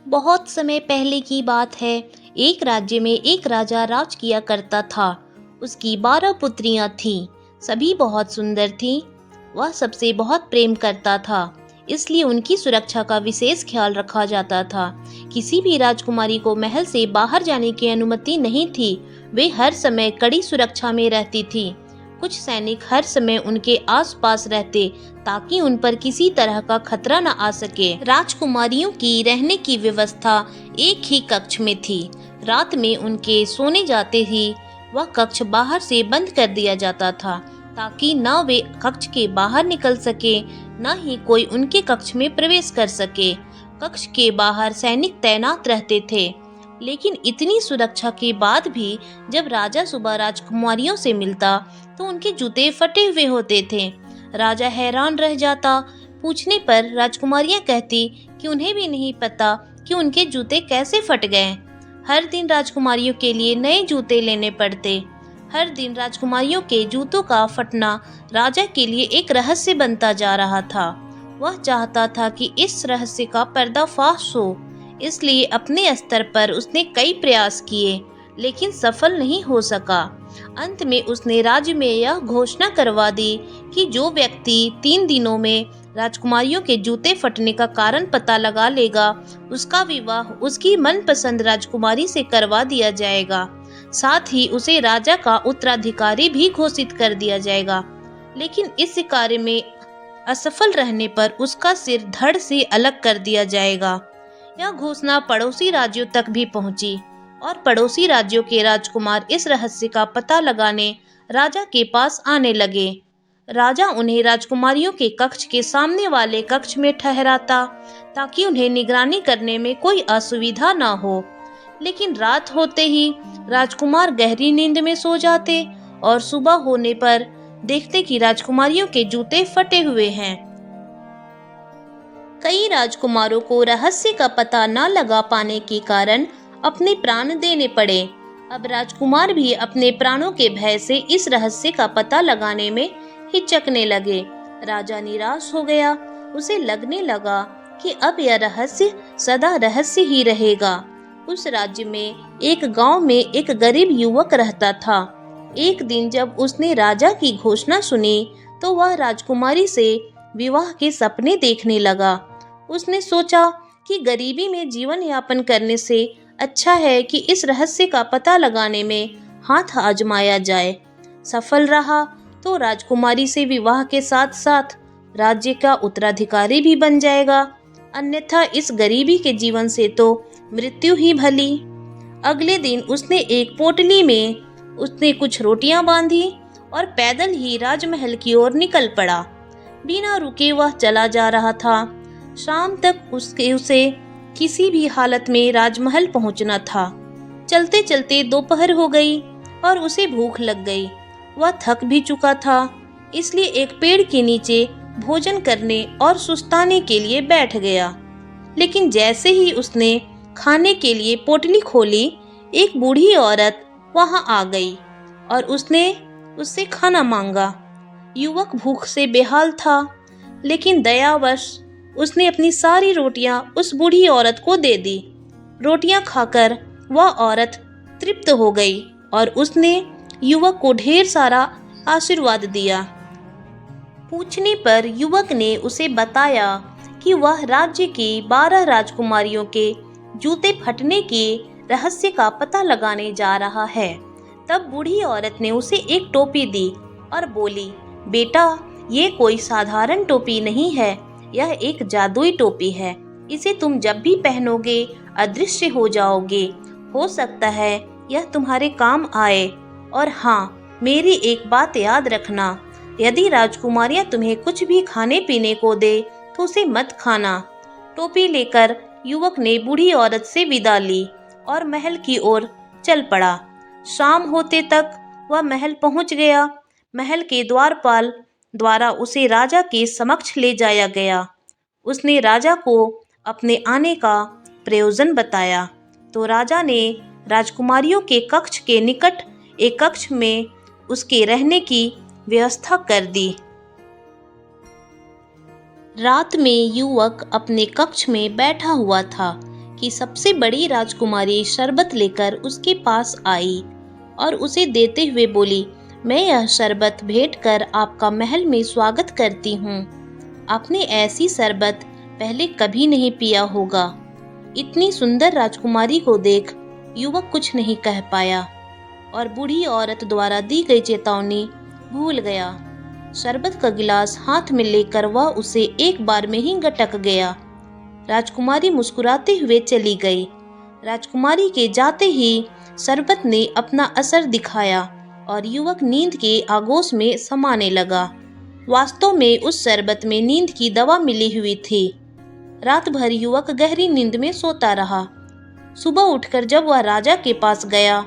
बहुत समय पहले की बात है। एक राज्य में एक राजा राज किया करता था। उसकी 12 पुत्रियां थीं। सभी बहुत सुंदर थीं। वह सबसे बहुत प्रेम करता था, इसलिए उनकी सुरक्षा का विशेष ख्याल रखा जाता था। किसी भी राजकुमारी को महल से बाहर जाने की अनुमति नहीं थी। वे हर समय कड़ी सुरक्षा में रहती थी। कुछ सैनिक हर समय उनके आसपास रहते ताकि उन पर किसी तरह का खतरा न आ सके। राजकुमारियों की रहने की व्यवस्था एक ही कक्ष में थी। रात में उनके सोने जाते ही वह कक्ष बाहर से बंद कर दिया जाता था ताकि न वे कक्ष के बाहर निकल सके, न ही कोई उनके कक्ष में प्रवेश कर सके। कक्ष के बाहर सैनिक तैनात रहते थे, लेकिन इतनी सुरक्षा के बाद भी जब राजा सुबह राजकुमारियों से मिलता तो उनके जूते फटे हुए होते थे। राजा हैरान रह जाता। पूछने पर राजकुमारियां कहती कि उन्हें भी नहीं पता कि उनके जूते कैसे फट गए। हर दिन राजकुमारियों के लिए नए जूते लेने पड़ते। हर दिन राजकुमारियों के जूतों का फटना राजा के लिए एक रहस्य बनता जा रहा था। वह चाहता था कि इस रहस्य का पर्दाफाश हो, इसलिए अपने स्तर पर उसने कई प्रयास किए, लेकिन सफल नहीं हो सका। अंत में उसने राज्य में यह घोषणा करवा दी कि जो व्यक्ति 3 दिनों में राजकुमारियों के जूते फटने का कारण पता लगा लेगा, उसका विवाह उसकी मनपसंद राजकुमारी से करवा दिया जाएगा। साथ ही उसे राजा का उत्तराधिकारी भी घोषित कर दिया जाएगा। लेकिन इस कार्य में असफल रहने पर उसका सिर धड़ से अलग कर दिया जाएगा। यह घोषणा पड़ोसी राज्यों तक भी पहुंची और पड़ोसी राज्यों के राजकुमार इस रहस्य का पता लगाने राजा के पास आने लगे। राजा उन्हें राजकुमारियों के कक्ष के सामने वाले कक्ष में ठहराता ताकि उन्हें निगरानी करने में कोई असुविधा न हो। लेकिन रात होते ही राजकुमार गहरी नींद में सो जाते और सुबह होने पर देखते कि राजकुमारियों के जूते फटे हुए हैं। कई राजकुमारों को रहस्य का पता न लगा पाने के कारण अपने प्राण देने पड़े। अब राजकुमार भी अपने प्राणों के भय से इस रहस्य का पता लगाने में हिचकने लगे। राजा निराश हो गया। उसे लगने लगा कि अब यह रहस्य सदा रहस्य ही रहेगा। उस राज्य में एक गांव में एक गरीब युवक रहता था। एक दिन जब उसने राजा की घोषणा सुनी तो वह राजकुमारी से विवाह के सपने देखने लगा। उसने सोचा कि गरीबी में जीवन यापन करने से अच्छा है कि इस रहस्य का पता लगाने में हाथ आजमाया जाए। सफल रहा तो राजकुमारी से विवाह के साथ साथ राज्य का उत्तराधिकारी भी बन जाएगा, अन्यथा इस गरीबी के जीवन से तो मृत्यु ही भली। अगले दिन उसने एक पोटली में कुछ रोटियां बांधी और पैदल ही राजमहल की ओर निकल पड़ा। बिना रुके वह चला जा रहा था। शाम तक उसे किसी भी हालत में राजमहल पहुंचना था। चलते चलते दोपहर हो गई और उसे भूख लग गई। वह थक भी चुका था, इसलिए एक पेड़ के नीचे भोजन करने और सुस्ताने के लिए बैठ गया। लेकिन जैसे ही उसने खाने के लिए पोटली खोली, एक बूढ़ी औरत वहां आ गई और उसने उससे खाना मांगा। युवक भूख से बेहाल था, लेकिन दयावश उसने अपनी सारी रोटियां उस बूढ़ी औरत को दे दी। रोटियां खाकर वह औरत तृप्त हो गई और उसने युवक को ढेर सारा आशीर्वाद दिया। पूछने पर युवक ने उसे बताया कि वह राज्य की 12 राजकुमारियों के जूते फटने के रहस्य का पता लगाने जा रहा है। तब बूढ़ी औरत ने उसे एक टोपी दी और बोली, बेटा, ये कोई साधारण टोपी नहीं है, यह एक जादुई टोपी है। इसे तुम जब भी पहनोगे अदृश्य हो जाओगे। हो सकता है यह तुम्हारे काम आए। और हाँ, मेरी एक बात याद रखना, यदि राजकुमारियां तुम्हें कुछ भी खाने पीने को दे तो उसे मत खाना। टोपी लेकर युवक ने बूढ़ी औरत से विदा ली और महल की ओर चल पड़ा। शाम होते तक वह महल पहुंच गया। महल के द्वारपाल द्वारा उसे राजा के समक्ष ले जाया गया। उसने राजा को अपने आने का प्रयोजन बताया तो राजा ने राजकुमारियों के कक्ष के निकट एक कक्ष में उसके रहने की व्यवस्था कर दी। रात में युवक अपने कक्ष में बैठा हुआ था कि सबसे बड़ी राजकुमारी शरबत लेकर उसके पास आई और उसे देते हुए बोली, मैं यह शरबत भेंट कर आपका महल में स्वागत करती हूँ। आपने ऐसी शरबत पहले कभी नहीं पिया होगा। इतनी सुंदर राजकुमारी को देख युवक कुछ नहीं कह पाया और बूढ़ी औरत द्वारा दी गई चेतावनी भूल गया। शरबत का गिलास हाथ में लेकर वह उसे एक बार में ही गटक गया। राजकुमारी मुस्कुराते हुए चली गई। राजकुमारी के जाते ही शरबत ने अपना असर दिखाया और युवक नींद के आगोश में समाने लगा। वास्तव में उस शरबत में नींद की दवा मिली हुई थी। रात भर युवक गहरी नींद में सोता रहा। सुबह उठकर जब वह राजा के पास गया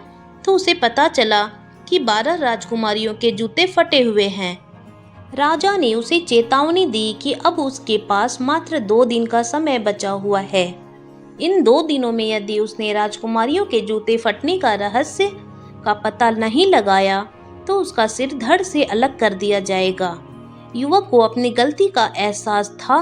तो उसे पता चला कि 12 राजकुमारियों के जूते फटे हुए हैं। राजा ने उसे चेतावनी दी कि अब उसके पास मात्र 2 दिन का समय बचा हुआ है। इन 2 दिनों में यदि उसने राजकुमारियों के जूते फटने का रहस्य का पता नहीं लगाया तो उसका सिर धड़ से अलग कर दिया जाएगा। युवक को अपनी गलती का एहसास था।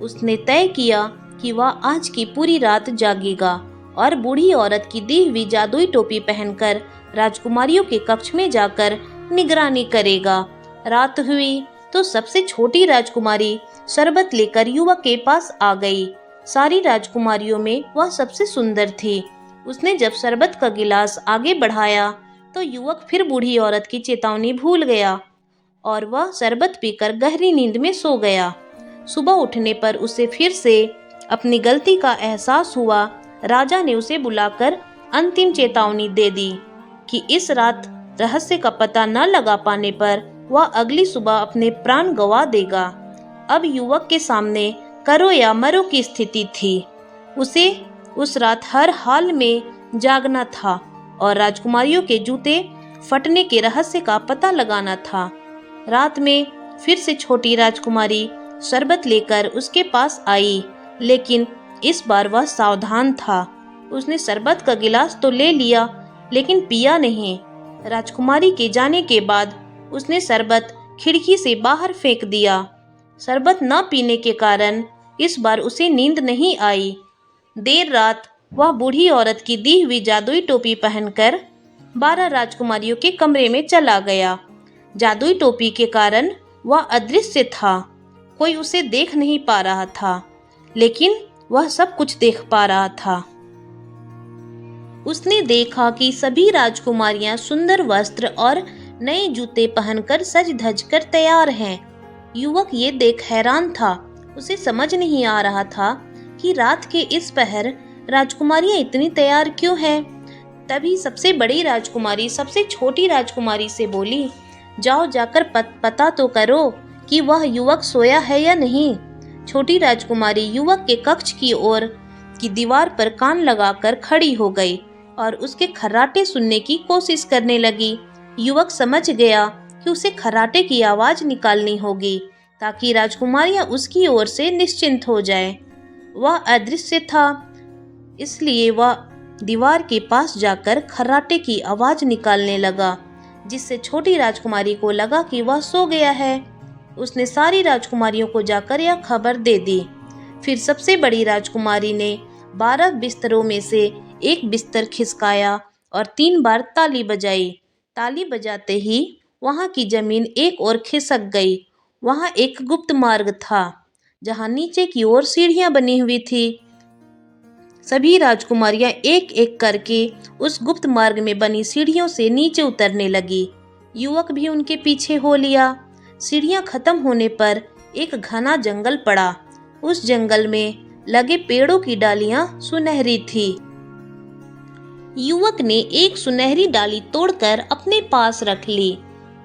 उसने तय किया कि वह आज की पूरी रात जागेगा और बूढ़ी औरत की दी हुई जादुई टोपी पहनकर राजकुमारियों के कक्ष में जाकर निगरानी करेगा। रात हुई तो सबसे छोटी राजकुमारी शरबत लेकर युवक के पास आ गई। सारी राजकुमारियों में वह सबसे सुंदर थी। उसने जब शरबत का गिलास आगे बढ़ाया तो युवक फिर बूढ़ी औरत की चेतावनी भूल गया और वह शरबत पीकर गहरी नींद में सो गया। सुबह उठने पर उसे फिर से अपनी गलती का एहसास हुआ। राजा ने उसे बुलाकर अंतिम चेतावनी दे दी कि इस रात रहस्य का पता न लगा पाने पर वह अगली सुबह अपने प्राण गंवा देगा। अब युवक के सामने करो या मरो की स्थिति थी। उसे उस रात हर हाल में जागना था और राजकुमारियों के जूते फटने के रहस्य का पता लगाना था। रात में फिर से छोटी राजकुमारी शरबत लेकर उसके पास आई, लेकिन इस बार वह सावधान था। उसने शरबत का गिलास तो ले लिया लेकिन पिया नहीं। राजकुमारी के जाने के बाद उसने शरबत खिड़की से बाहर फेंक दिया। शरबत न पीने के कारण इस बार उसे नींद नहीं आई। देर रात वह बूढ़ी औरत की दी हुई जादुई टोपी पहनकर 12 राजकुमारियों के कमरे में चला गया। जादुई टोपी के कारण वह अदृश्य था। कोई उसे देख नहीं पा रहा था, लेकिन वह सब कुछ देख पा रहा था। उसने देखा कि सभी राजकुमारियां सुंदर वस्त्र और नए जूते पहनकर सज धज कर तैयार हैं। युवक ये देख हैरान था। उसे समझ नहीं आ रहा था कि रात के इस पहर राजकुमारियां इतनी तैयार क्यों हैं। तभी सबसे बड़ी राजकुमारी सबसे छोटी राजकुमारी से बोली, जाओ जाकर पता तो करो कि वह युवक सोया है या नहीं। छोटी राजकुमारी युवक के कक्ष की ओर की दीवार पर कान लगाकर खड़ी हो गई और उसके खर्राटे सुनने की कोशिश करने लगी। युवक समझ गया कि उसे खर्राटे की आवाज निकालनी होगी ताकि राजकुमारियां उसकी ओर से निश्चिंत हो जाएं। वह अदृश्य था, इसलिए वह दीवार के पास जाकर खर्राटे की आवाज निकालने लगा, जिससे छोटी राजकुमारी को लगा कि वह सो गया है। उसने सारी राजकुमारियों को जाकर यह खबर दे दी। फिर सबसे बड़ी राजकुमारी ने 12 बिस्तरों में से एक बिस्तर खिसकाया और 3 बार ताली बजाई। ताली बजाते ही वहां की जमीन एक ओर खिसक गई। वहां एक गुप्त मार्ग था जहां नीचे की ओर सीढ़ियां बनी हुई थी। सभी राजकुमारियां एक एक करके उस गुप्त मार्ग में बनी सीढ़ियों से नीचे उतरने लगी। युवक भी उनके पीछे हो लिया। सीढ़ियां खत्म होने पर एक घना जंगल पड़ा। उस जंगल में लगे पेड़ों की डालियां सुनहरी थी। युवक ने एक सुनहरी डाली तोड़कर अपने पास रख ली।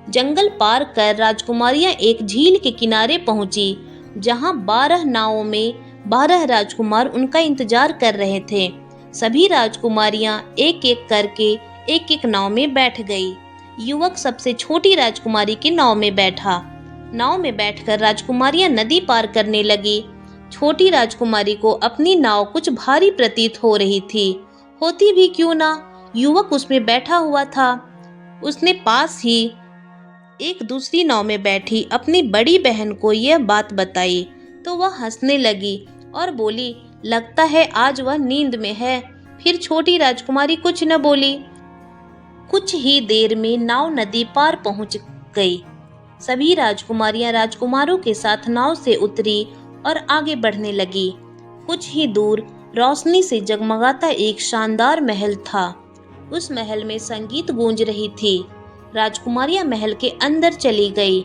जंगल पार कर राजकुमारियां एक झील के किनारे पहुंची, जहां 12 नावों में 12 राजकुमार उनका इंतजार कर रहे थे। सभी राजकुमारियां एक एक करके एक एक नाव में बैठ गई। युवक सबसे छोटी राजकुमारी की नाव में बैठा। नाव में बैठकर राजकुमारियां नदी पार करने लगी। छोटी राजकुमारी को अपनी नाव कुछ भारी प्रतीत हो रही थी। होती भी क्यों ना, युवक उसमें बैठा हुआ था। उसने पास ही एक दूसरी नाव में बैठी अपनी बड़ी बहन को यह बात बताई तो वह हंसने लगी और बोली, लगता है आज वह नींद में है। फिर छोटी राजकुमारी कुछ न बोली। कुछ ही देर में नाव नदी पार पहुंच गई। सभी राजकुमारियां राजकुमारों के साथ नाव से उतरी और आगे बढ़ने लगी। कुछ ही दूर रोशनी से जगमगाता एक शानदार महल था। उस महल में संगीत गूंज रही थी। राजकुमारियां महल के अंदर चली गई।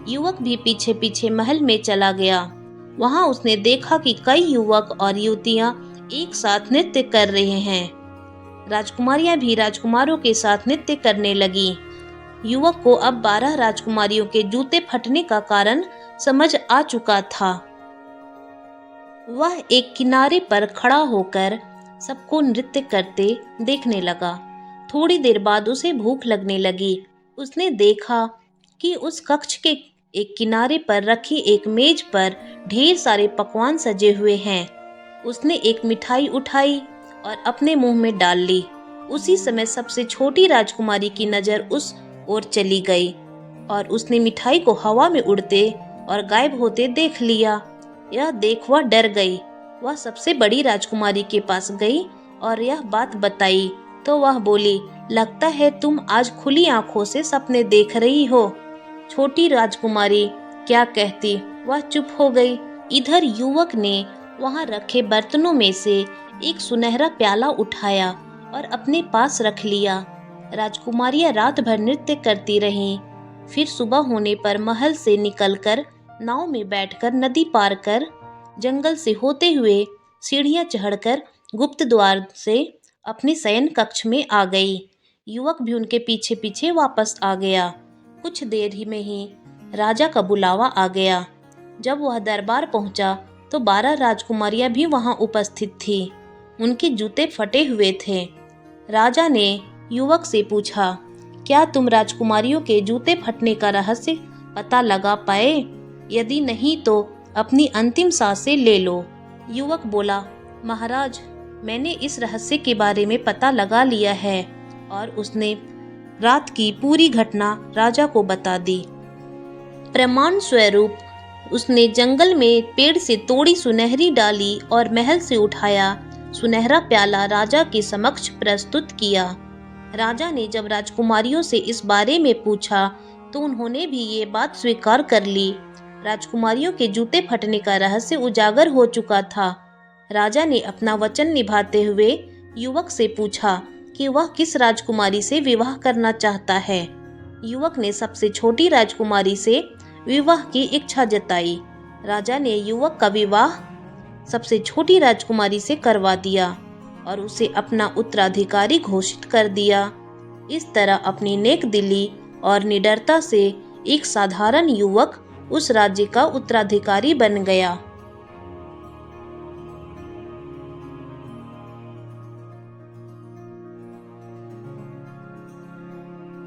युवक भी पीछे पीछे महल में चला गया। वहां उसने देखा कि कई युवक और युवतियां एक साथ नृत्य कर रहे हैं। राजकुमारियां भी राजकुमारों के साथ नृत्य करने लगी। युवक को अब 12 राजकुमारियों के जूते फटने का कारण समझ आ चुका था। वह एक किनारे पर खड़ा होकर सबको नृत्य करते देखने लगा। थोड़ी देर बाद उसे भूख लगने लगी। उसने देखा कि उस कक्ष के एक किनारे पर रखी एक मेज पर ढेर सारे पकवान सजे हुए हैं। उसने एक मिठाई उठाई और अपने मुंह में डाल ली। उसी समय सबसे छोटी राजकुमारी की नजर उस ओर चली गई और उसने मिठाई को हवा में उड़ते और गायब होते देख लिया। यह देख वह डर गई। वह सबसे बड़ी राजकुमारी के पास गई और यह बात बताई तो वह बोली, लगता है तुम आज खुली आंखों से सपने देख रही हो। छोटी राजकुमारी क्या कहती, वह चुप हो गई। इधर युवक ने वहां रखे बर्तनों में से एक सुनहरा प्याला उठाया और अपने पास रख लिया। राजकुमारियां रात भर नृत्य करती रहीं। फिर सुबह होने पर महल से निकलकर नाव में बैठकर नदी पार कर जंगल से होते हुए सीढ़ियां चढ़कर गुप्त द्वार से अपने शयन कक्ष में आ गई। युवक भी उनके पीछे पीछे वापस आ गया। कुछ देर ही में ही राजा का बुलावा आ गया। जब वह दरबार पहुंचा तो 12 राजकुमारियां भी वहां उपस्थित थी। उनके जूते फटे हुए थे। राजा ने युवक से पूछा, क्या तुम राजकुमारियों के जूते फटने का रहस्य पता लगा पाए? यदि नहीं तो अपनी अंतिम सांसें ले लो। युवक बोला, महाराज, मैंने इस रहस्य के बारे में पता लगा लिया है। और उसने रात की पूरी घटना राजा को बता दी। प्रमाण स्वरूप उसने जंगल में पेड़ से तोड़ी सुनहरी डाली और महल से उठाया सुनहरा प्याला राजा के समक्ष प्रस्तुत किया। राजा ने जब राजकुमारियों से इस बारे में पूछा तो उन्होंने भी ये बात स्वीकार कर ली। राजकुमारियों के जूते फटने का रहस्य उजागर हो चुका था। राजा ने अपना वचन निभाते हुए युवक से पूछा कि वह किस राजकुमारी से विवाह करना चाहता है। युवक ने सबसे छोटी राजकुमारी से विवाह की इच्छा जताई। राजा ने युवक का विवाह सबसे छोटी राजकुमारी से करवा दिया और उसे अपना उत्तराधिकारी घोषित कर दिया। इस तरह अपनी नेक दिली और निडरता से एक साधारण युवक उस राज्य का उत्तराधिकारी बन गया।